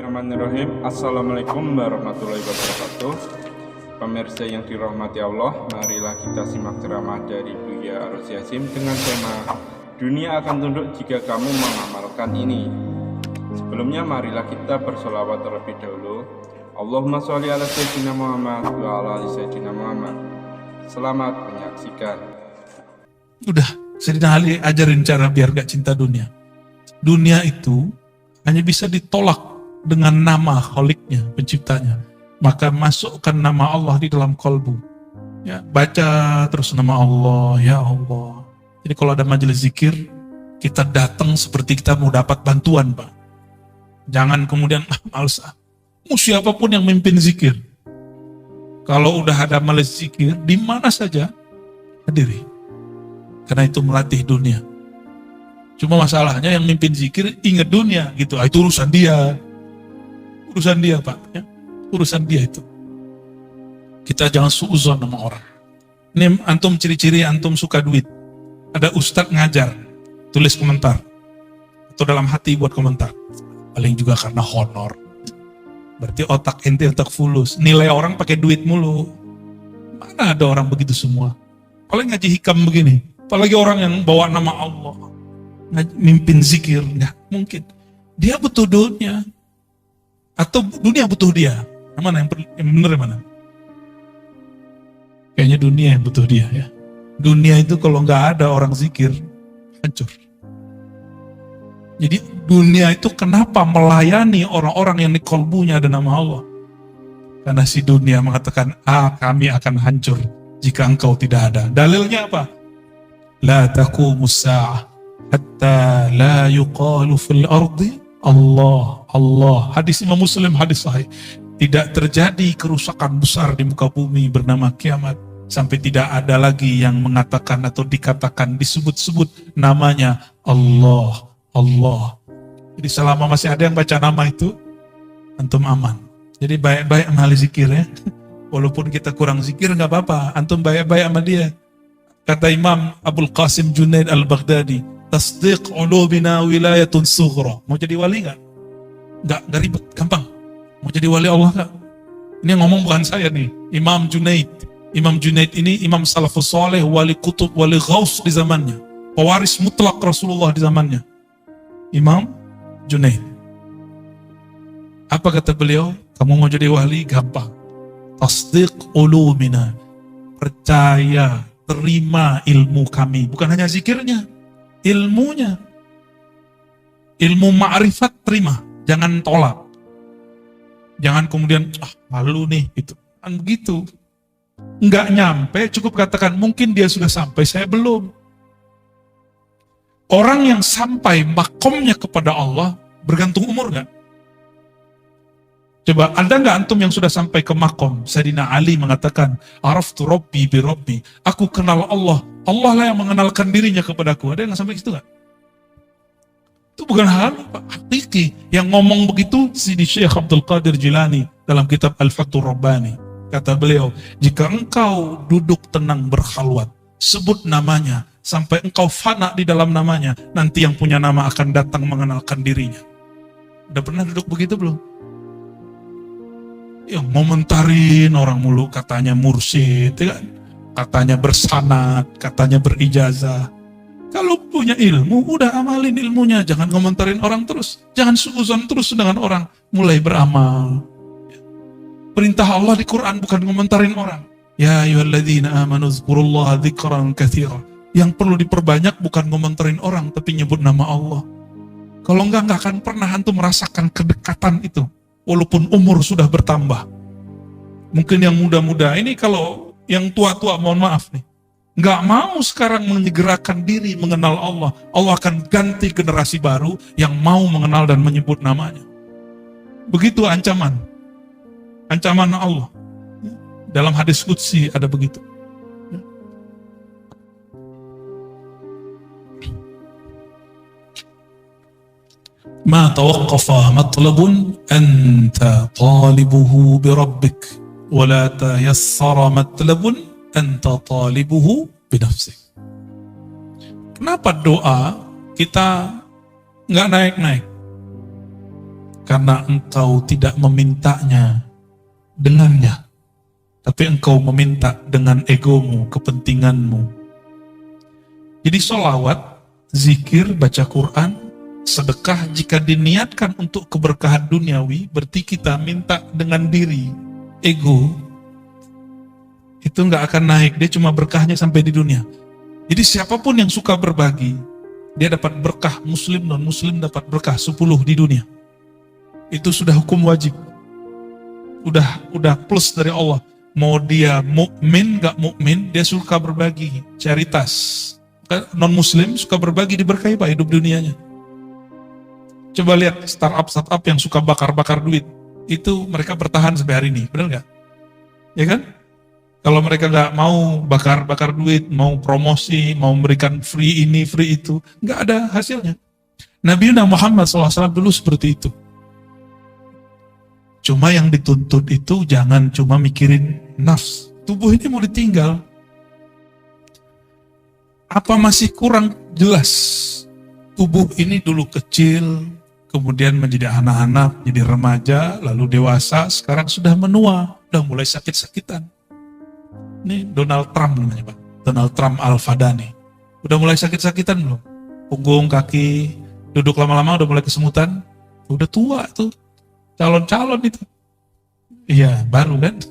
Bismillahirrahmanirrahim. Assalamualaikum warahmatullahi wabarakatuh. Pemirsa yang dirahmati Allah, marilah kita simak ceramah dari Buya Arus Yasim dengan tema Dunia akan tunduk jika kamu mengamalkan ini. Sebelumnya marilah kita bersolawat terlebih dahulu. Allahumma sholli ala sayyidina Muhammad wa ala ali sayyidina Muhammad. Selamat menyaksikan. Udah, Sayyidina Ali ajarin cara biar gak cinta dunia. Dunia itu hanya bisa ditolak dengan nama Kholiknya, penciptanya. Maka masukkan nama Allah di dalam kolbu. Ya, baca terus nama Allah, ya Allah. Jadi kalau ada majelis zikir, kita datang seperti kita mau dapat bantuan, Pak. Jangan kemudian, males. Mau siapapun yang mimpin zikir. Kalau udah ada majelis zikir, di mana saja, hadiri. Karena itu melatih dunia. Cuma masalahnya yang mimpin zikir ingat dunia gitu. Itu urusan dia. Urusan dia, Pak. Ya. Urusan dia itu. Kita jangan suuzon sama orang. Ini antum ciri-ciri antum suka duit. Ada ustadz ngajar, tulis komentar. Atau dalam hati buat komentar. Paling juga karena honor. Berarti otak ente otak fulus. Nilai orang pakai duit mulu. Mana ada orang begitu semua. Paling ngaji hikam begini. Apalagi orang yang bawa nama Allah. Mimpin zikir. Nggak mungkin. Dia butuh dunia. Atau dunia butuh dia. Mana yang benar mana? Kayaknya dunia yang butuh dia ya. Dunia itu kalau nggak ada orang zikir, hancur. Jadi dunia itu kenapa melayani orang-orang yang di kolbunya ada nama Allah? Karena si dunia mengatakan, kami akan hancur jika engkau tidak ada. Dalilnya apa? La taqumus sa'ah hatta la yuqalu fil ardi Allah, Allah. Hadis Imam Muslim, hadis sahih. Tidak terjadi kerusakan besar di muka bumi bernama kiamat sampai tidak ada lagi yang mengatakan atau dikatakan, disebut-sebut namanya Allah, Allah. Jadi selama masih ada yang baca nama itu, antum aman. Jadi baik-baik sama ahli zikir ya. Walaupun kita kurang zikir nggak apa-apa, antum baik-baik sama dia. Kata Imam Abul Qasim Junaid Al-Baghdadi, tasdiq ulubina wilayatun sughra. Mau jadi wali gak? Gak ribet, gampang. Mau jadi wali Allah gak? Ini yang ngomong bukan saya nih, Imam Junaid. Imam Junaid ini imam salafus soleh, wali kutub, wali ghaus di zamannya. Pewaris mutlak Rasulullah di zamannya. Imam Junaid. Apa kata beliau? Kamu mau jadi wali? Gampang. Tasdiq ulubina. Percaya, terima ilmu kami. Bukan hanya zikirnya, ilmunya. Ilmu ma'rifat terima, jangan tolak. Jangan kemudian malu nih gitu. Kan begitu. Enggak nyampe, cukup katakan mungkin dia sudah sampai, saya belum. Orang yang sampai makomnya kepada Allah bergantung umur enggak? Coba, ada nggak antum yang sudah sampai ke makom? Sayyidina Ali mengatakan, Araftu Rabbi bi Rabbi. Aku kenal Allah. Allah lah yang mengenalkan dirinya kepadaku. Ada yang sampai situ nggak? Itu bukan hal hakiki. Yang ngomong begitu Sidi Syekh Abdul Qadir Jilani dalam kitab Al-Fathur Rabbani. Kata beliau, jika engkau duduk tenang berkhalwat, sebut namanya, sampai engkau fana di dalam namanya, nanti yang punya nama akan datang mengenalkan dirinya. Udah pernah duduk begitu belum? Yang momentarin orang mulu, katanya mursyid, ya kan? Katanya bersanad, katanya berijazah. Kalau punya ilmu, udah amalin ilmunya. Jangan komentarin orang terus. Jangan suuzon terus dengan orang. Mulai beramal. Perintah Allah di Quran bukan komentarin orang. Ya ayyuhalladzina amanu dzkurullaha dzikran katsira. Yang perlu diperbanyak bukan komentarin orang, tapi nyebut nama Allah. Kalau enggak akan pernah antum merasakan kedekatan itu. Walaupun umur sudah bertambah. Mungkin yang muda-muda ini, kalau yang tua-tua mohon maaf nih, nggak mau sekarang menyegerakan diri mengenal Allah. Allah akan ganti generasi baru yang mau mengenal dan menyebut namanya. Begitu ancaman. Ancaman Allah. Dalam hadis qudsi ada begitu. ما توقف مطلب أنت طالبه بربك ولا تيسر مطلب أنت طالبه بنفسك. Kenapa doa kita nggak naik-naik? karena engkau tidak memintanya dengannya, tapi engkau meminta dengan egomu, kepentinganmu. Jadi sholawat, zikir, baca Quran, sedekah jika diniatkan untuk keberkahan duniawi, berarti kita minta dengan diri, ego, itu nggak akan naik, dia cuma berkahnya sampai di dunia. Jadi siapapun yang suka berbagi, dia dapat berkah, muslim non muslim dapat berkah 10 di dunia. Itu sudah hukum wajib. Udah plus dari Allah. Mau dia mukmin nggak mukmin, dia suka berbagi, charitas. Non muslim suka berbagi, diberkahi Pak hidup dunianya. Coba lihat startup yang suka bakar-bakar duit, itu mereka bertahan sampai hari ini, benar nggak? Ya kan? Kalau mereka nggak mau bakar-bakar duit, mau promosi, mau memberikan free ini, free itu, nggak ada hasilnya. Nabi Muhammad SAW dulu seperti itu. Cuma yang dituntut itu jangan cuma mikirin nafs. Tubuh ini mau ditinggal. Apa masih kurang jelas? Tubuh ini dulu kecil, kemudian menjadi anak-anak, jadi remaja, lalu dewasa, sekarang sudah menua, udah mulai sakit-sakitan. Ini Donald Trump namanya Pak, Donald Trump Al-Fadani. Udah mulai sakit-sakitan belum? Punggung, kaki, duduk lama-lama udah mulai kesemutan, udah tua tuh. Calon-calon itu. Iya, baru kan.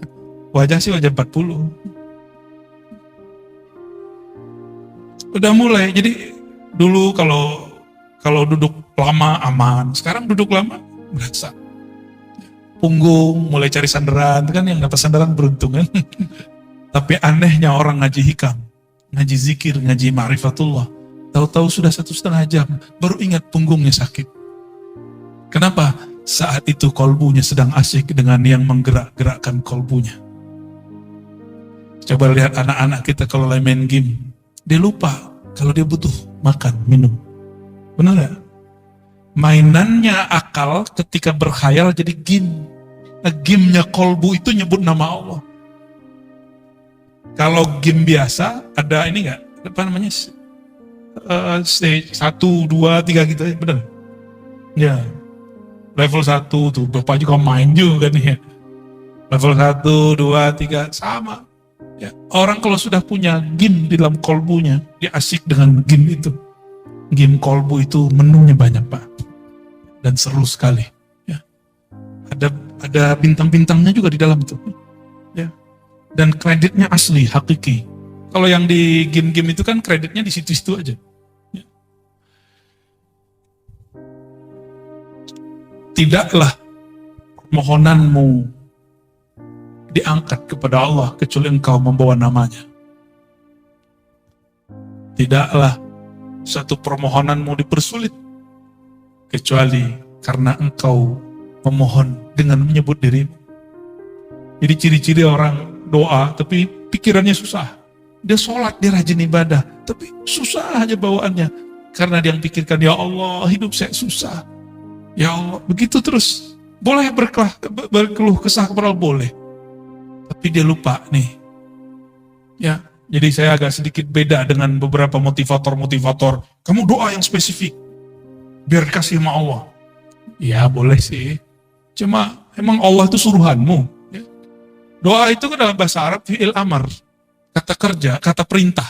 Wajah sih wajah 40. Udah mulai. Jadi dulu kalau duduk lama aman, sekarang duduk lama berasa. Punggung mulai cari sandaran, kan yang dapat sandaran beruntung kan. Tapi anehnya orang ngaji hikam, ngaji zikir, ngaji ma'rifatullah, tahu-tahu sudah 1,5 jam, baru ingat punggungnya sakit. Kenapa? Saat itu kolbunya sedang asyik dengan yang menggerak-gerakkan kolbunya. Coba lihat anak-anak kita kalau lagi main game, dia lupa kalau dia butuh makan, minum. Benar ya? Mainannya akal ketika berkhayal jadi game. Nah, gamenya kolbu itu nyebut nama Allah. Kalau game biasa ada ini enggak? Apa namanya? Stage 1, 2, 3 gitu ya, benar? Ya. Level 1 tuh, Bapak juga main juga nih ya. Level 1, 2, 3, sama. Ya. Orang kalau sudah punya game di dalam kolbunya, dia asik dengan game itu. Game kolbu itu menunya banyak Pak. Dan seru sekali. Ya. Ada bintang-bintangnya juga di dalam itu. Ya. Dan kreditnya asli, hakiki. Kalau yang di game-game itu kan kreditnya di situ-situ aja. Ya. Tidaklah permohonanmu diangkat kepada Allah kecuali engkau membawa namanya. Tidaklah satu permohonanmu dipersulit kecuali karena engkau memohon dengan menyebut dirimu. Jadi ciri-ciri orang doa tapi pikirannya susah. Dia sholat, dia rajin ibadah, tapi susah aja bawaannya. Karena dia yang pikirkan, ya Allah hidup saya susah. Ya Allah, begitu terus. Boleh berkeluh kesah kepada Allah, boleh. Tapi dia lupa nih. Ya, jadi saya agak sedikit beda dengan beberapa motivator-motivator. Kamu doa yang spesifik, biar kasih sama Allah. Ya boleh sih. Cuma emang Allah itu suruhanmu. Ya. Doa itu kan dalam bahasa Arab fi'il amar. Kata kerja, kata perintah.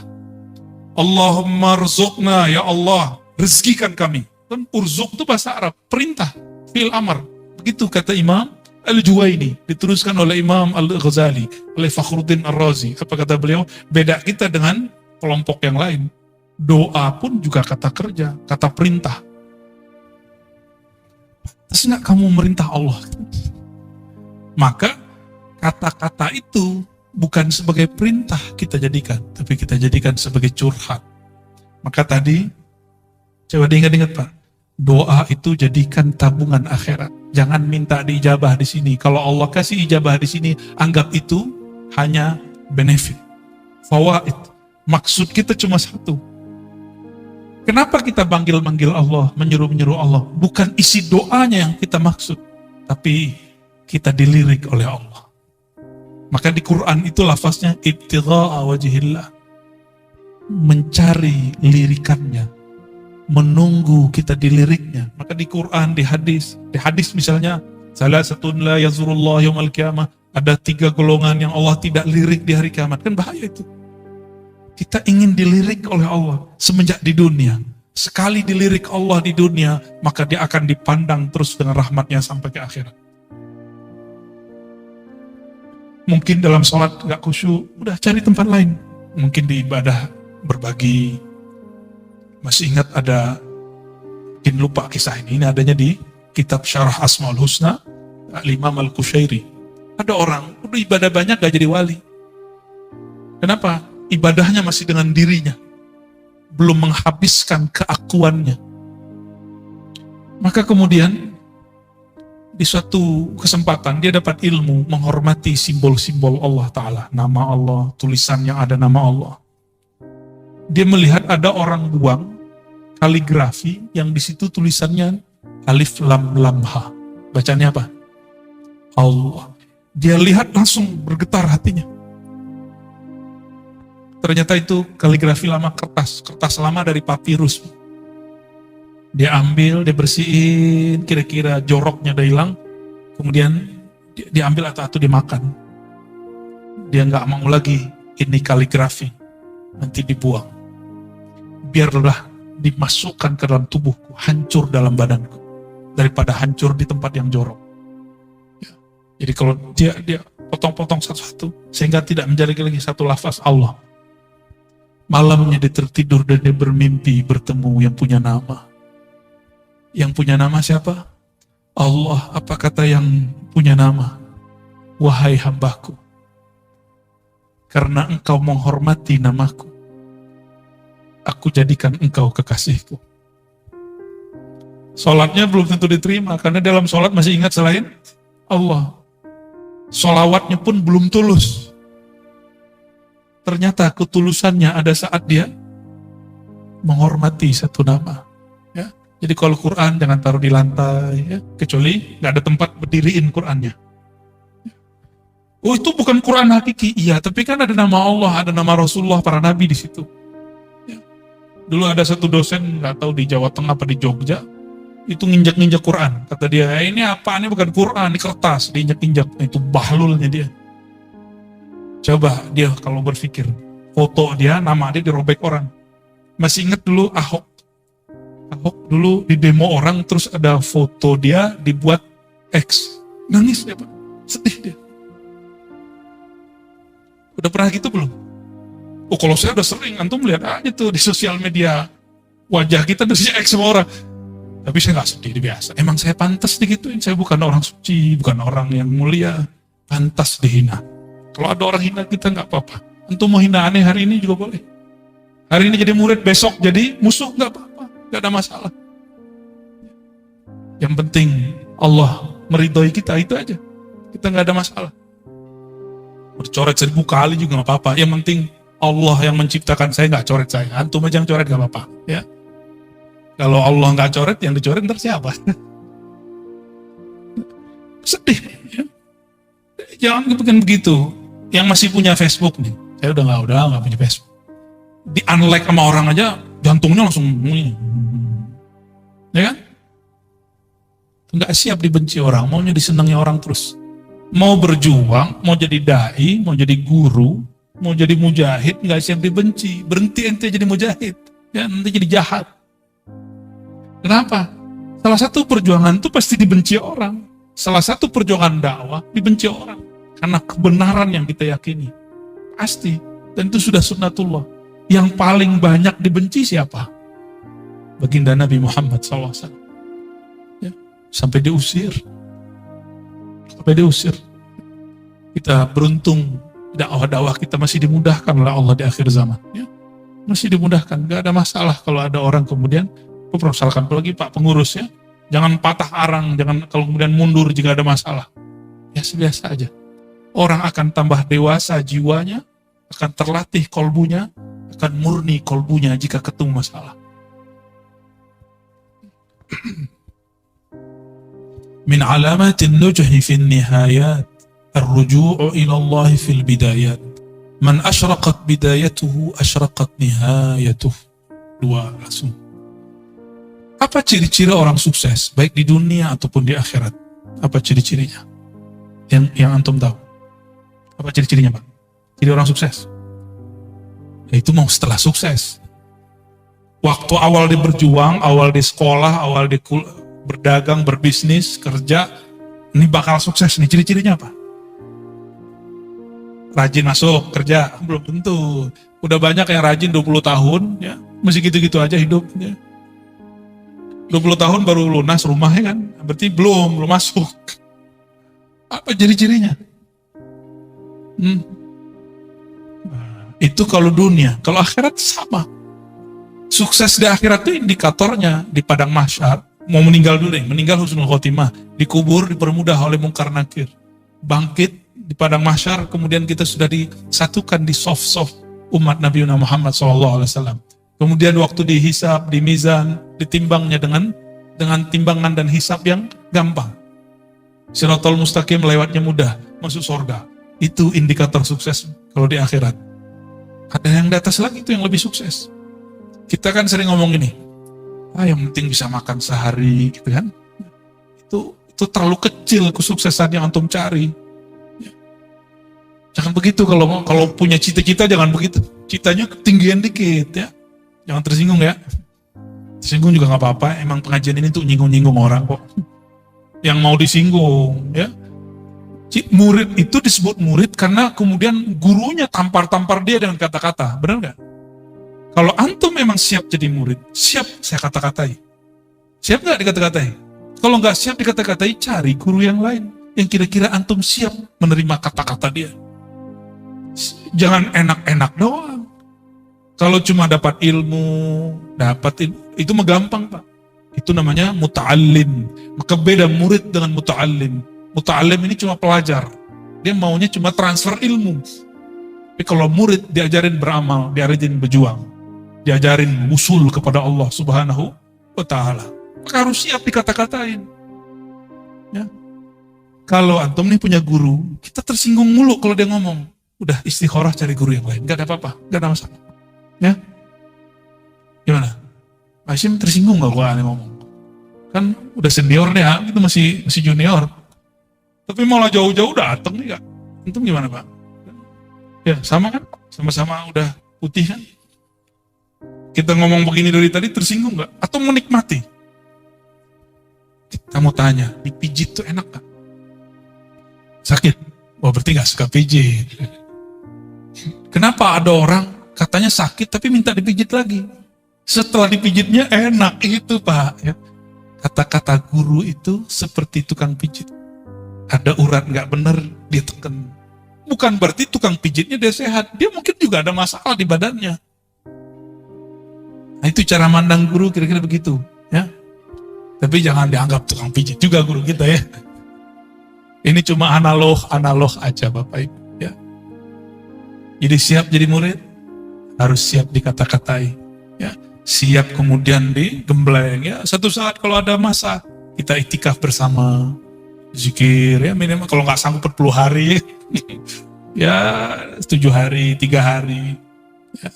Allahumma rzuqna, ya Allah, rezekikan kami. Kan urzuk itu bahasa Arab, perintah, fi'il amar. Begitu kata Imam Al-Juwaini, diteruskan oleh Imam Al-Ghazali, oleh Fakhruddin Ar-Razi. Apa kata beliau? Beda kita dengan kelompok yang lain. Doa pun juga kata kerja, kata perintah. Terus enggak kamu merintah Allah? Maka kata-kata itu bukan sebagai perintah kita jadikan, tapi kita jadikan sebagai curhat. Maka tadi, coba diingat-ingat Pak, doa itu jadikan tabungan akhirat. Jangan minta diijabah di sini. Kalau Allah kasih ijabah di sini, anggap itu hanya benefit, fawaid. Maksud kita cuma satu. Kenapa kita manggil-manggil Allah, menyuruh-menyuruh Allah? Bukan isi doanya yang kita maksud, tapi kita dilirik oleh Allah. Maka di Quran itu lafaznya ibtigha'a wajhillah, mencari lirikannya, menunggu kita diliriknya. Maka di Quran, di hadis misalnya, salah satu la yazurullah yaumal qiyamah, ada 3 golongan yang Allah tidak lirik di hari kiamat. Kan bahaya itu. Kita ingin dilirik oleh Allah semenjak di dunia. Sekali dilirik Allah di dunia, maka dia akan dipandang terus dengan rahmatnya sampai ke akhirat. Mungkin dalam sholat gak khusyuk, udah cari tempat lain. Mungkin di ibadah berbagi. Masih ingat ada, mungkin lupa kisah ini adanya di kitab Syarah Asmaul Husna, Al-Imam Al-Qushairi. Ada orang, udah ibadah banyak gak jadi wali. Kenapa? Ibadahnya masih dengan dirinya. Belum menghabiskan keakuannya. Maka kemudian di suatu kesempatan dia dapat ilmu menghormati simbol-simbol Allah Ta'ala. Nama Allah, tulisan yang ada nama Allah. Dia melihat ada orang buang kaligrafi yang di situ tulisannya alif lam lam ha. Bacanya apa? Allah. Dia lihat langsung bergetar hatinya. Ternyata itu kaligrafi lama, kertas lama dari papirus. Dia ambil, dia bersihin, kira-kira joroknya udah hilang, kemudian dia ambil atau dia makan. Dia nggak mau lagi ini kaligrafi, nanti dibuang. Biarlah dimasukkan ke dalam tubuhku, hancur dalam badanku, daripada hancur di tempat yang jorok. Ya. Jadi kalau dia potong-potong satu-satu, sehingga tidak menjadi lagi satu lafaz Allah. Malamnya dia tertidur dan dia bermimpi bertemu yang punya nama. Yang punya nama siapa? Allah. Apa kata yang punya nama? Wahai hambaku, karena engkau menghormati namaku, aku jadikan engkau kekasihku. Sholatnya belum tentu diterima, karena dalam sholat masih ingat selain Allah. Sholawatnya pun belum tulus. Ternyata ketulusannya ada saat dia menghormati satu nama. Ya. Jadi kalau Quran jangan taruh di lantai, ya. Kecuali nggak ada tempat berdiriin Qurannya. Oh itu bukan Quran hakiki, iya. Tapi kan ada nama Allah, ada nama Rasulullah, para nabi di situ. Ya. Dulu ada satu dosen nggak tahu di Jawa Tengah apa di Jogja, itu nginjak-nginjak Quran. Kata dia, ini apa? Ini bukan Quran, ini kertas, diinjak-injak. Itu bahlulnya dia. Coba dia kalau berpikir, foto dia, nama dia dirobek orang. Masih ingat dulu Ahok? Ahok dulu di demo orang, terus ada foto dia dibuat X. Nangis dia, Pak. Sedih dia. Udah pernah gitu belum? Oh kalau saya udah sering, antum lihat aja tuh di sosial media. Wajah kita udah X sama orang. Tapi saya gak sedih, biasa. Emang saya pantas digituin, saya bukan orang suci, bukan orang yang mulia. Pantas dihina. Kalau ada orang hina kita nggak apa-apa. Antum mau hina aneh hari ini juga boleh. Hari ini jadi murid, besok jadi musuh, nggak apa-apa, nggak ada masalah. Yang penting Allah meridhoi kita, itu aja. Kita nggak ada masalah. Bercoret 1000 kali juga nggak apa-apa. Yang penting Allah yang menciptakan saya nggak coret saya. Antum aja yang coret nggak apa-apa. Ya. Kalau Allah nggak coret, yang dicoret ntar siapa? Sedih. Ya. Jangan bikin begitu. Yang masih punya Facebook nih, saya udah nggak punya Facebook. Di unlike sama orang aja, jantungnya langsung, ya kan? Nggak siap dibenci orang, maunya disenangi orang terus. Mau berjuang, mau jadi dai, mau jadi guru, mau jadi mujahid, nggak siap dibenci. Berhenti ente jadi mujahid, ya nanti jadi jahat. Kenapa? Salah satu perjuangan itu pasti dibenci orang. Salah satu perjuangan dakwah dibenci orang. Karena kebenaran yang kita yakini. Pasti. Dan itu sudah sunnatullah. Yang paling banyak dibenci siapa? Baginda Nabi Muhammad SAW. Ya. Sampai diusir. Kita beruntung dakwah-dakwah kita masih dimudahkan oleh Allah di akhir zaman. Ya. Masih dimudahkan. Gak ada masalah kalau ada orang kemudian, misalkan apalagi Pak pengurus ya, jangan patah arang, jangan kalau kemudian mundur jika ada masalah. Ya biasa aja. Orang akan tambah dewasa jiwanya, akan terlatih kolbunya, akan murni kolbunya jika ketemu masalah. Min alamatin nujhi fin nihayat, ar-ruju'u ila Allah fil bidayat. Man asyraqat bidayatuhu, asyraqat nihayatuh. Dua langsung. Apa ciri-ciri orang sukses, baik di dunia ataupun di akhirat? Apa ciri-cirinya? Yang antum tahu? Apa ciri-cirinya, Pak? Ciri orang sukses? Ya, itu mau setelah sukses. Waktu awal dia berjuang, awal di sekolah, awal di berdagang, berbisnis, kerja, ini bakal sukses nih. Ciri-cirinya apa? Rajin masuk kerja? Belum tentu. Udah banyak yang rajin 20 tahun, ya masih gitu-gitu aja hidup. Ya. 20 tahun baru lunas rumahnya kan, berarti belum masuk. Apa ciri-cirinya? Nah, itu kalau dunia, kalau akhirat sama. Sukses di akhirat itu indikatornya di padang mahsyar. Mau meninggal dulu deh, meninggal husnul khotimah, dikubur dipermudah oleh mungkar nakir, bangkit di padang mahsyar, kemudian kita sudah disatukan di soft umat Nabi Muhammad SAW. Kemudian waktu dihisab, di mizan, ditimbangnya dengan timbangan dan hisab yang gampang. Shiratal mustaqim lewatnya mudah, masuk surga. Itu indikator sukses kalau di akhirat. Ada yang di atas lagi itu yang lebih sukses. Kita kan sering ngomong gini, yang penting bisa makan sehari, gitu kan? Itu terlalu kecil kesuksesan yang antum cari. Jangan begitu, kalau punya cita-cita jangan begitu. Citanya ketinggian dikit ya. Jangan tersinggung ya. Tersinggung juga nggak apa-apa. Emang pengajian ini tuh nyinggung-nyinggung orang kok. Yang mau disinggung ya. Murid itu disebut murid karena kemudian gurunya tampar-tampar dia dengan kata-kata. Benar nggak? Kalau antum memang siap jadi murid, siap saya kata-katai. Siap nggak dikata-katai? Kalau nggak siap dikata-katai, cari guru yang lain yang kira-kira antum siap menerima kata-kata dia. Jangan enak-enak doang. Kalau cuma dapat ilmu, itu mah gampang, Pak. Itu namanya muta'allim. Maka beda murid dengan muta'allim. Muta'allim ini cuma pelajar. Dia maunya cuma transfer ilmu. Tapi kalau murid diajarin beramal, diajarin berjuang, diajarin usul kepada Allah Subhanahu wa Ta'ala. Maka harus siap dikata-katain. Ya. Kalau antum nih punya guru, kita tersinggung mulu kalau dia ngomong. Udah istikharah cari guru yang lain, gak ada apa-apa, gak ada masalah. Ya, gimana? Pak Hashim tersinggung gak gua aneh ngomong? Kan udah senior nih, itu masih junior. Tapi malah jauh-jauh dateng nih kak. Antum gimana Pak? Ya sama kan? Sama-sama udah putih kan? Kita ngomong begini dari tadi tersinggung gak? Atau menikmati? Kita mau tanya, dipijit tuh enak gak? Sakit? Wah berarti gak suka pijit. Kenapa ada orang katanya sakit tapi minta dipijit lagi? Setelah dipijitnya enak itu Pak. Ya. Kata-kata guru itu seperti tukang pijit. Ada urat nggak benar dia tekan. Bukan berarti tukang pijitnya dia sehat. Dia mungkin juga ada masalah di badannya. Nah itu cara mandang guru kira-kira begitu. Ya. Tapi jangan dianggap tukang pijit juga guru kita ya. Ini cuma analog aja Bapak Ibu. Ya. Jadi siap jadi murid, harus siap dikata-katai. Ya. Siap kemudian digembleng. Ya. Satu saat kalau ada masa, kita itikaf bersama. Zikir, ya minimal kalau nggak sanggup 40 hari. Ya 7 hari, 3 hari. Ya.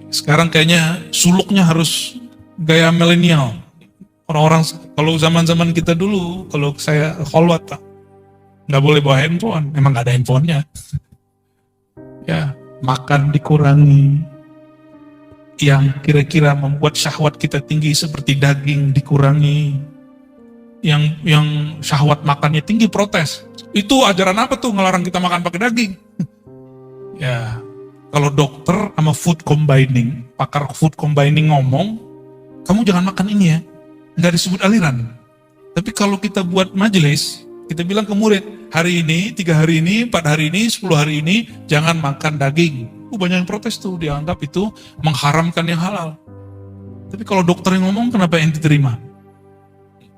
Sekarang kayaknya suluknya harus gaya milenial. Orang-orang, kalau zaman-zaman kita dulu, kalau saya kholwat, nggak boleh bawa handphone, emang nggak ada handphonenya. Ya, makan dikurangi. Yang kira-kira membuat syahwat kita tinggi seperti daging dikurangi. Yang syahwat makannya tinggi protes. Itu ajaran apa tuh ngelarang kita makan pakai daging? Ya, kalau dokter sama food combining, pakar food combining ngomong, kamu jangan makan ini ya. Nggak disebut aliran. Tapi kalau kita buat majelis, kita bilang ke murid, hari ini, 3 hari ini, 4 hari ini, 10 hari ini, jangan makan daging. Banyak yang protes tuh, dianggap itu mengharamkan yang halal. Tapi kalau dokter yang ngomong, kenapa yang diterima?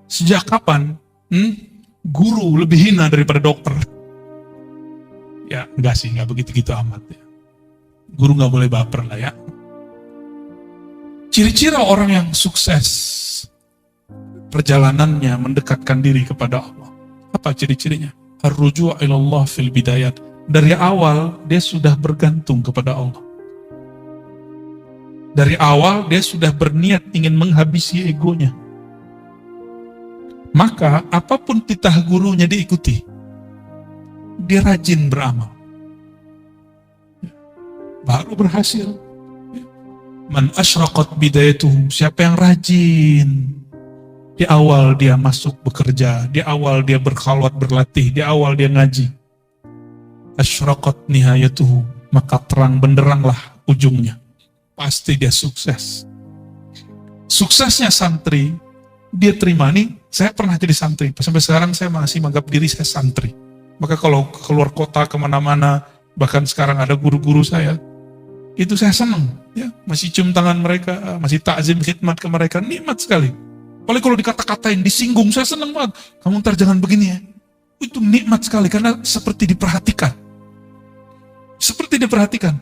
Sejak kapan guru lebih hina daripada dokter? Ya enggak sih, enggak begitu-gitu amat ya. Guru nggak boleh baper lah ya. Ciri-ciri orang yang sukses perjalanannya mendekatkan diri kepada Allah. Apa ciri-cirinya? Ar-ruju' ilallah fil bidayat. Dari awal dia sudah bergantung kepada Allah. Dari awal dia sudah berniat ingin menghabisi egonya. Maka apapun titah gurunya diikuti. Dia rajin beramal. Baru berhasil. Man asyraqat bidayatuhu, siapa yang rajin. Di awal dia masuk bekerja, di awal dia berkhalwat berlatih, di awal dia ngaji. Asyraqat nihayatuhu, maka terang benderanglah ujungnya. Pasti dia sukses. Suksesnya santri, dia terima nih, saya pernah jadi santri, sampai sekarang saya masih menganggap diri saya santri. Maka kalau keluar kota kemana-mana, bahkan sekarang ada guru-guru saya, itu saya senang, ya, masih cium tangan mereka, masih takzim khidmat ke mereka, nikmat sekali. Apalagi kalau dikata-katain, disinggung, saya senang banget. Kamu ntar jangan begini ya. Itu nikmat sekali, karena seperti diperhatikan. Seperti diperhatikan.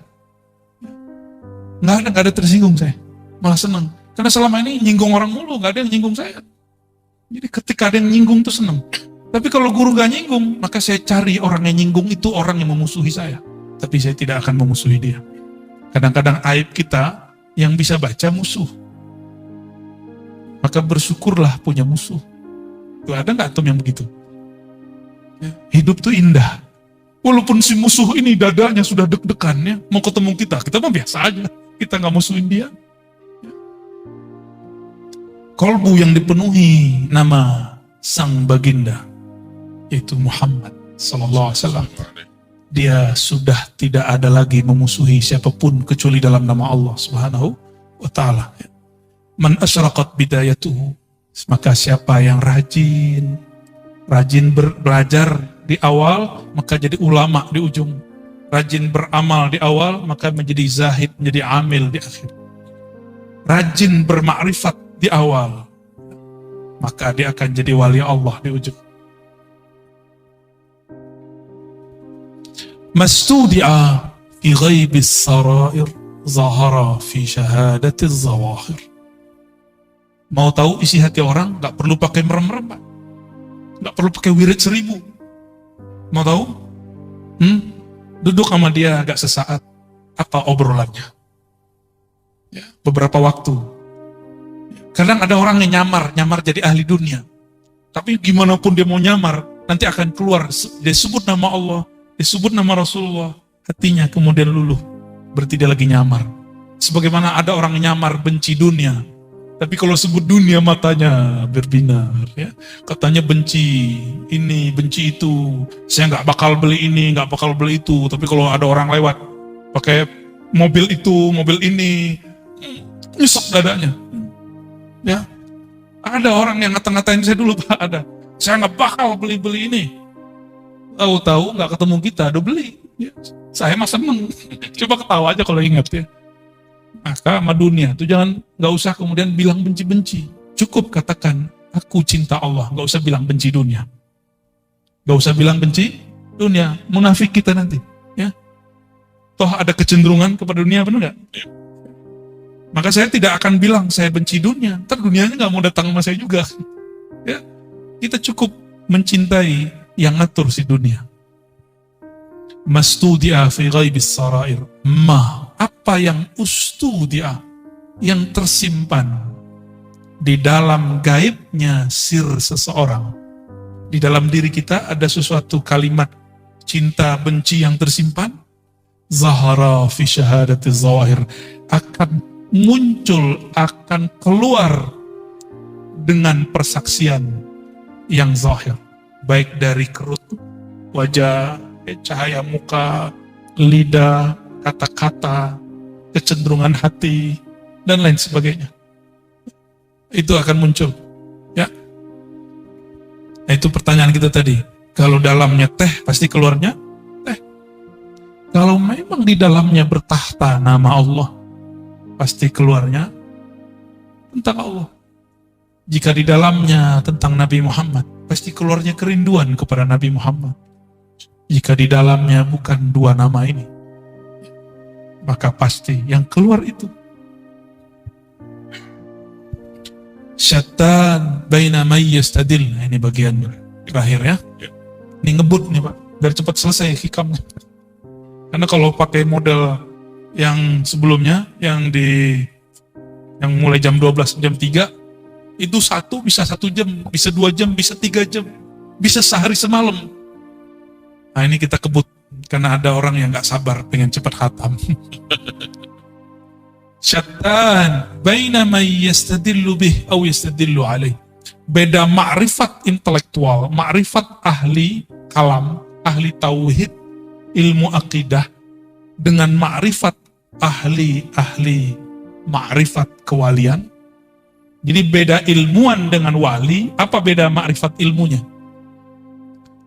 Nggak ada tersinggung saya. Malah senang. Karena selama ini nyinggung orang mulu, nggak ada yang nyinggung saya. Jadi ketika ada yang nyinggung tuh senang. Tapi kalau guru nggak nyinggung, maka saya cari orang yang nyinggung itu orang yang memusuhi saya. Tapi saya tidak akan memusuhi dia. Kadang-kadang aib kita yang bisa baca musuh. Maka bersyukurlah punya musuh. Tuh ada nggak tuh yang begitu? Hidup tuh indah. Walaupun si musuh ini dadanya sudah deg-degan ya, mau ketemu kita mah biasa aja. Kita nggak musuhin dia. Kolbu yang dipenuhi nama sang baginda, yaitu Muhammad Sallallahu Alaihi Wasallam. Dia sudah tidak ada lagi memusuhi siapapun kecuali dalam nama Allah Subhanahu wa Ta'ala. Man asyraqat bidayatuhu, maka siapa yang rajin belajar di awal, maka jadi ulama di ujung. Rajin beramal di awal, maka menjadi zahid, menjadi amil di akhir. Rajin bermakrifat di awal, maka dia akan jadi wali Allah di ujung. Mastudi'a fi ghaibis sarair, zahara fi syahadatiz zawahir. Mau tahu isi hati orang, gak perlu pakai merem-merem, Pak. Gak perlu pakai wirid 1000. Mau tahu? Duduk sama dia agak sesaat. Apa obrolannya? Ya, beberapa waktu. Kadang ada orang yang nyamar jadi ahli dunia. Tapi gimana pun dia mau nyamar, nanti akan keluar. Dia sebut nama Allah, dia sebut nama Rasulullah. Hatinya kemudian luluh. Berarti dia lagi nyamar. Sebagaimana ada orang nyamar benci dunia. Tapi kalau sebut dunia matanya berbinar, ya. Katanya benci ini, benci itu. Saya nggak bakal beli ini, nggak bakal beli itu. Tapi kalau ada orang lewat pakai mobil itu, mobil ini, nyesek dadanya. Ya, ada orang yang ngata-ngatain saya dulu, Pak, ada. Saya nggak bakal beli ini. Tahu-tahu nggak ketemu kita, udah beli. Ya. Saya mah seneng. Coba ketawa aja kalau ingat ya. Maka sama dunia itu nggak usah kemudian bilang benci-benci. Cukup katakan aku cinta Allah, nggak usah bilang benci dunia. Nggak usah bilang benci dunia, munafik kita nanti. Ya, toh ada kecenderungan kepada dunia, benar nggak? Maka saya tidak akan bilang saya benci dunia. Ntar dunianya nggak mau datang sama saya juga. Ya, kita cukup mencintai yang ngatur si dunia. Mastudi'a fi ghaibis sarair, apa yang ustudia, yang tersimpan di dalam gaibnya sir seseorang. Di dalam diri kita ada sesuatu kalimat cinta benci yang tersimpan. Zahara fi syahadati zawahir, akan muncul, akan keluar dengan persaksian yang zahir, baik dari kerut wajah, cahaya muka, lidah, kata-kata, kecenderungan hati, dan lain sebagainya. Itu akan muncul. Ya. Nah, itu pertanyaan kita tadi. Kalau dalamnya teh, pasti keluarnya teh. Kalau memang di dalamnya bertahta nama Allah, pasti keluarnya tentang Allah. Jika di dalamnya tentang Nabi Muhammad, pasti keluarnya kerinduan kepada Nabi Muhammad. Jika di dalamnya bukan dua nama ini, maka pasti yang keluar itu syaitan baina may yastadil. Nah, ini bagian terakhir ya. Ini ngebut nih Pak, biar cepat selesai hikamnya. Karena kalau pakai model yang sebelumnya, yang di yang mulai jam 12, jam 3, itu satu bisa 1 jam, bisa 2 jam, bisa 3 jam, bisa sehari semalam. Nah ini kita kebut, karena ada orang yang gak sabar pengen cepat khatam. Syattan baina man yastadillu bih aw yastadillu alaih. Beda ma'rifat intelektual, ma'rifat ahli kalam, ahli tauhid, ilmu akidah, dengan ma'rifat ahli ma'rifat kewalian. Jadi beda ilmuwan dengan wali. Apa beda ma'rifat ilmunya?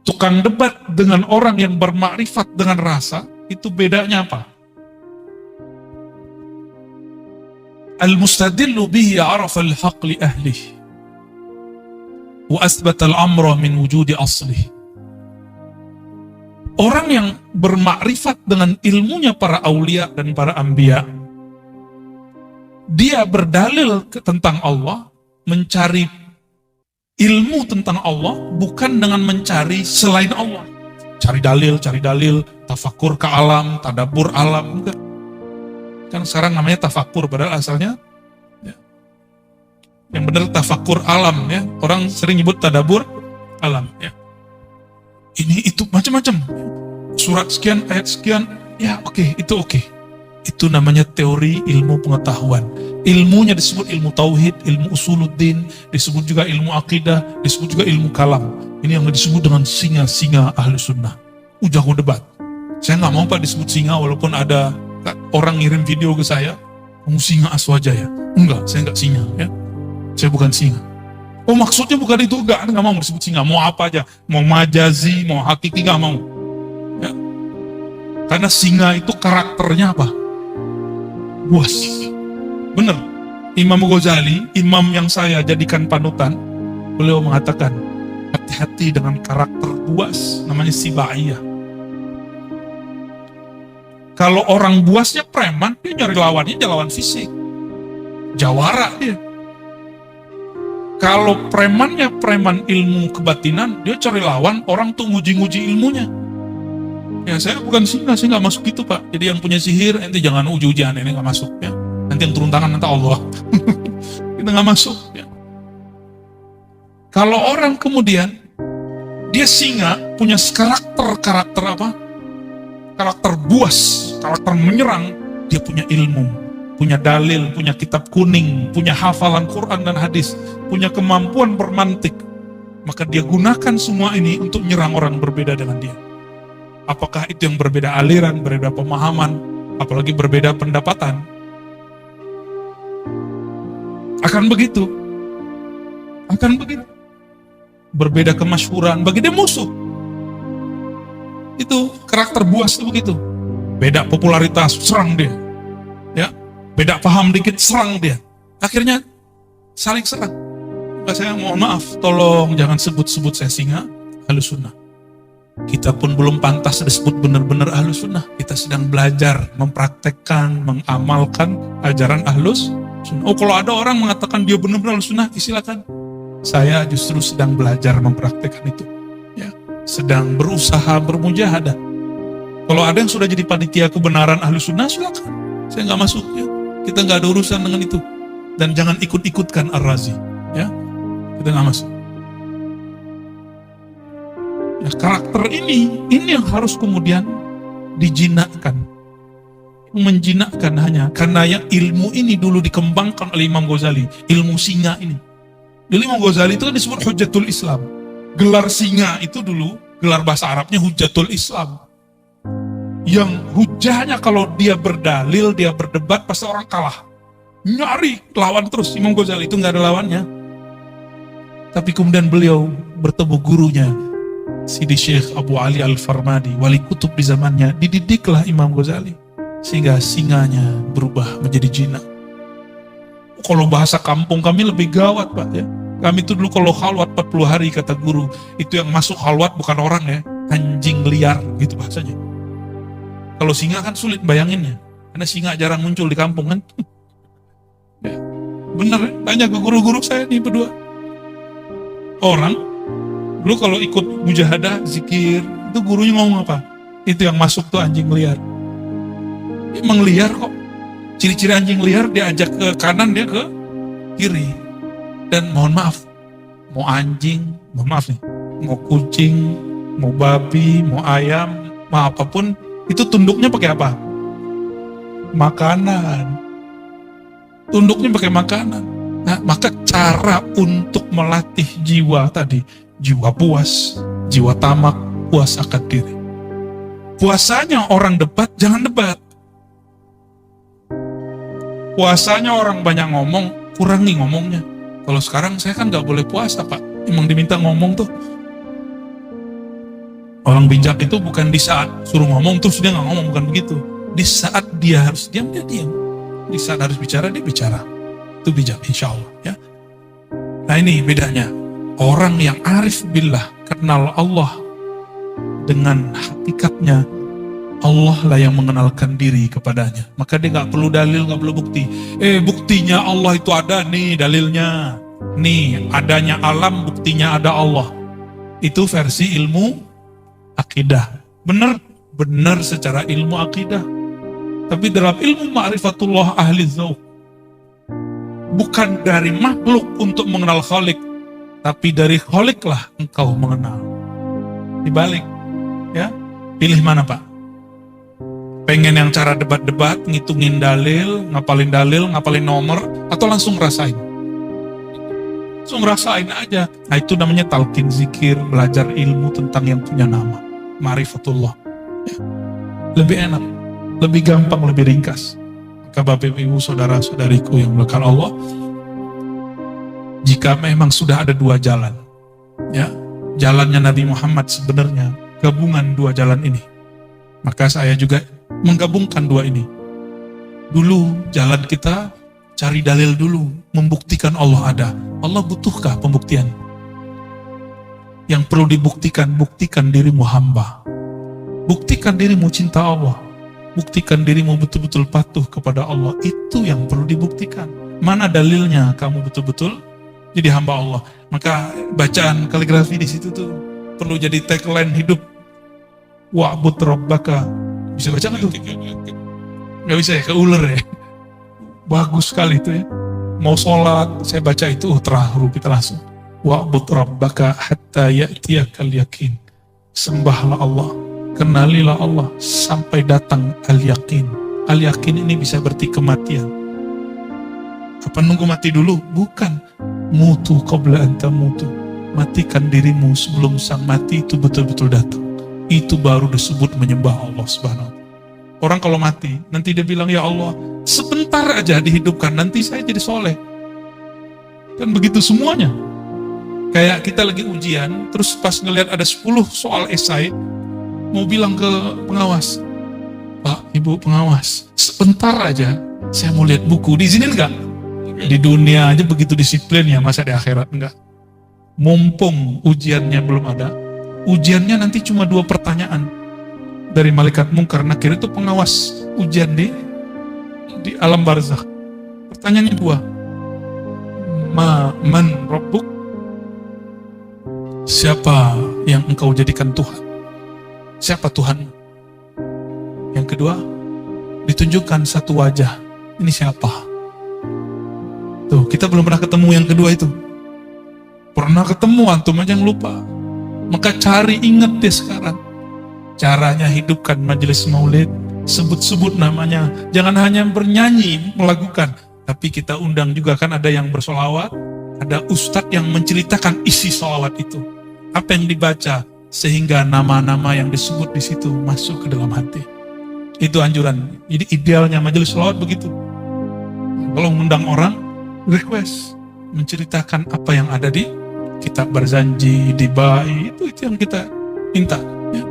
Tukang debat dengan orang yang bermakrifat dengan rasa, itu bedanya apa? Al-mustadillu bihi arafa al-haq li ahlih wa asbata al-amra min wujudi aslih. Orang yang bermakrifat dengan ilmunya para aulia dan para anbiya, dia berdalil tentang Allah, mencari ilmu tentang Allah bukan dengan mencari selain Allah. Cari dalil, tafakur ke alam, tadabbur alam, enggak. Kan sekarang namanya tafakur, padahal asalnya ya, yang benar tafakur alam ya. Orang sering nyebut tadabbur alam ya. Ini itu macam-macam. Surat sekian, ayat sekian, ya oke, itu oke. Itu namanya teori ilmu pengetahuan. Ilmunya disebut ilmu tauhid, ilmu usuluddin, disebut juga ilmu akidah, disebut juga ilmu kalam. Ini yang disebut dengan singa-singa ahli sunnah. Jago debat. Saya nggak mau Pak disebut singa, walaupun ada orang ngirim video ke saya, kamu singa Aswaja ya? Enggak, saya nggak singa ya. Saya bukan singa. Oh maksudnya bukan itu, enggak mau disebut singa. Mau apa aja, mau majazi, mau hakiki, nggak mau. Ya. Karena singa itu karakternya apa? Buas. Benar. Imam Ghazali, imam yang saya jadikan panutan, beliau mengatakan, hati-hati dengan karakter buas, namanya sibaiyah. Kalau orang buasnya preman, dia nyari lawannya lawan fisik. Jawara dia. Kalau premannya preman ilmu kebatinan, dia cari lawan, orang tuh nguji-nguji ilmunya. Ya saya bukan singa, saya nggak masuk gitu Pak. Jadi yang punya sihir, nanti jangan uji-ujian, ini nggak masuk ya. Nanti yang turun tangan nanti Allah. Kita nggak masuk ya. Kalau orang kemudian dia singa, punya karakter apa? Karakter buas, karakter menyerang, dia punya ilmu, punya dalil, punya kitab kuning, punya hafalan Quran dan hadis, punya kemampuan bermantik. Maka dia gunakan semua ini untuk menyerang orang berbeda dengan dia. Apakah itu yang berbeda aliran, berbeda pemahaman, apalagi berbeda pendapatan? Akan begitu. Berbeda kemasyhuran, bagi dia musuh. Itu karakter buas itu begitu. Beda popularitas, serang dia. Ya, beda paham dikit, serang dia. Akhirnya saling serang. Maka saya mohon maaf, tolong jangan sebut-sebut saya singa Ahlus Sunnah. Kita pun belum pantas disebut benar-benar Ahlus Sunnah. Kita sedang belajar, mempraktekkan, mengamalkan ajaran Ahlus Sunnah. Oh kalau ada orang mengatakan dia benar-benar Ahlus Sunnah, silakan. Saya justru sedang belajar mempraktekkan itu. Ya, sedang berusaha bermujahadah. Kalau ada yang sudah jadi panitia kebenaran Ahlus Sunnah, silakan. Saya nggak masuk ya. Kita nggak ada urusan dengan itu. Dan jangan ikut-ikutkan Ar-Razi. Ya, kita nggak masuk. Ya, karakter ini yang harus kemudian dijinakkan, menjinakkan hanya karena yang ilmu ini dulu dikembangkan oleh Imam Ghazali, ilmu singa ini. Dulu Imam Ghazali itu kan disebut Hujjatul Islam. Gelar singa itu dulu, gelar bahasa Arabnya Hujjatul Islam. Yang hujahnya kalau dia berdalil, dia berdebat, pasti orang kalah. Nyari lawan terus, Imam Ghazali itu nggak ada lawannya. Tapi kemudian beliau bertemu gurunya, Sidi Syekh Abu Ali Al-Farmadi, wali kutub di zamannya, dididiklah Imam Ghazali. Sehingga singanya berubah menjadi jinak. Kalau bahasa kampung kami lebih gawat Pak ya. Kami itu dulu kalau khalwat 40 hari kata guru, itu yang masuk khalwat bukan orang ya, anjing liar gitu bahasanya. Kalau singa kan sulit bayanginnya, karena singa jarang muncul di kampung kan. Ya, bener, tanya ke guru-guru saya nih berdua. Orang dulu kalau ikut mujahadah, zikir, itu gurunya ngomong apa? Itu yang masuk tuh anjing liar. Emang liar kok. Ciri-ciri anjing liar, diajak ke kanan, dia ke kiri. Dan mohon maaf, mau anjing, mohon maaf nih, mau kucing, mau babi, mau ayam, mau apapun, itu tunduknya pakai apa? Makanan. Tunduknya pakai makanan. Nah, maka cara untuk melatih jiwa tadi, jiwa puas, jiwa tamak, puas akan diri. Puasanya orang debat, jangan debat. Puasanya orang banyak ngomong, kurangi ngomongnya. Kalau sekarang saya kan gak boleh puasa, Pak. Emang diminta ngomong tuh. Orang bijak itu bukan di saat suruh ngomong terus dia gak ngomong, bukan begitu. Di saat dia harus diam, dia diam. Di saat harus bicara, dia bicara. Itu bijak, insya Allah. Ya. Nah ini bedanya. Orang yang arif billah, kenal Allah dengan hakikatnya, Allah lah yang mengenalkan diri kepadanya. Maka dia gak perlu dalil, gak perlu bukti. Buktinya Allah itu ada, nih dalilnya. Nih, adanya alam, buktinya ada Allah. Itu versi ilmu akidah. Benar? Benar secara ilmu akidah. Tapi dalam ilmu ma'rifatullah ahli dzauq, bukan dari makhluk untuk mengenal Khalik, tapi dari Khalik lah engkau mengenal. Dibalik, ya. Pilih mana, Pak? Pengen yang cara debat-debat, ngitungin dalil, ngapalin nomor, atau langsung rasain? Langsung rasain aja. Nah itu namanya talqin zikir, belajar ilmu tentang yang punya nama. Ma'rifatullah. Ya. Lebih enak, lebih gampang, lebih ringkas. Maka Bapak Ibu, saudara-saudariku yang melekat Allah, jika memang sudah ada dua jalan, ya, jalannya Nabi Muhammad sebenarnya, gabungan dua jalan ini, maka saya juga menggabungkan dua ini. Dulu jalan kita cari dalil dulu, membuktikan Allah ada. Allah butuhkah pembuktian? Yang perlu dibuktikan, buktikan dirimu hamba. Buktikan dirimu cinta Allah. Buktikan dirimu betul-betul patuh kepada Allah. Itu yang perlu dibuktikan. Mana dalilnya kamu betul-betul jadi hamba Allah? Maka bacaan kaligrafi di situ tuh perlu jadi tagline hidup. Wa'bud rabbaka. Bisa baca nggak tuh? Nggak bisa ya, keuler ya. Bagus sekali itu ya. Mau sholat, saya baca itu terharu kita langsung. Wa'bud rabbaka hatta ya'tiyakal yakin. Sembahlah Allah, kenalilah Allah sampai datang al-yakin. Al-yakin ini bisa berarti kematian. Apa nunggu mati dulu? Bukan. Mutu qabla anta mutu. Matikan dirimu sebelum sang mati itu betul-betul datang. Itu baru disebut menyembah Allah Subhanahu wa ta'ala. Orang kalau mati, nanti dia bilang, ya Allah, sebentar aja dihidupkan, nanti saya jadi soleh. Kan begitu semuanya. Kayak kita lagi ujian, terus pas ngelihat ada 10 soal esai, mau bilang ke pengawas, Pak, Ibu pengawas, sebentar aja, saya mau lihat buku, diizinin nggak? Di dunia aja begitu disiplin ya, masa di akhirat enggak? Mumpung ujiannya belum ada, ujiannya nanti cuma 2 pertanyaan dari malaikat mungkar nakir, itu pengawas ujian di alam barzakh. Pertanyaannya 2. Man rabbuk? Siapa yang engkau jadikan Tuhan? Siapa Tuhan? Yang kedua, ditunjukkan satu wajah. Ini siapa? Tuh, kita belum pernah ketemu yang kedua itu. Pernah ketemu, antum aja yang lupa. Maka cari, ingat deh sekarang. Caranya hidupkan majelis maulid, sebut-sebut namanya. Jangan hanya bernyanyi, melakukan. Tapi kita undang juga, kan ada yang bersolawat, ada ustadz yang menceritakan isi solawat itu. Apa yang dibaca, sehingga nama-nama yang disebut di situ masuk ke dalam hati. Itu anjuran. Jadi idealnya majelis solawat begitu. Kalau mengundang orang, request, menceritakan apa yang ada di kitab Barzanji, di Bai, itu yang kita minta. Ya.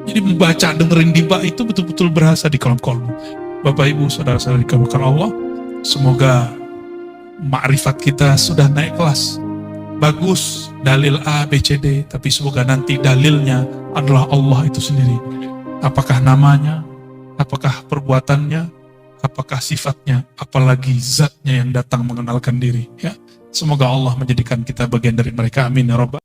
Jadi membaca, dengerin di Bai itu betul-betul berasa di kolom-kolom. Bapak Ibu, saudara-saudari dikabulkan Allah, semoga makrifat kita sudah naik kelas. Bagus, dalil A, B, C, D, tapi semoga nanti dalilnya adalah Allah itu sendiri. Apakah namanya, apakah perbuatannya, apakah sifatnya, apalagi zatnya yang datang mengenalkan diri. Ya, semoga Allah menjadikan kita bagian dari mereka. Amin ya Rabbal.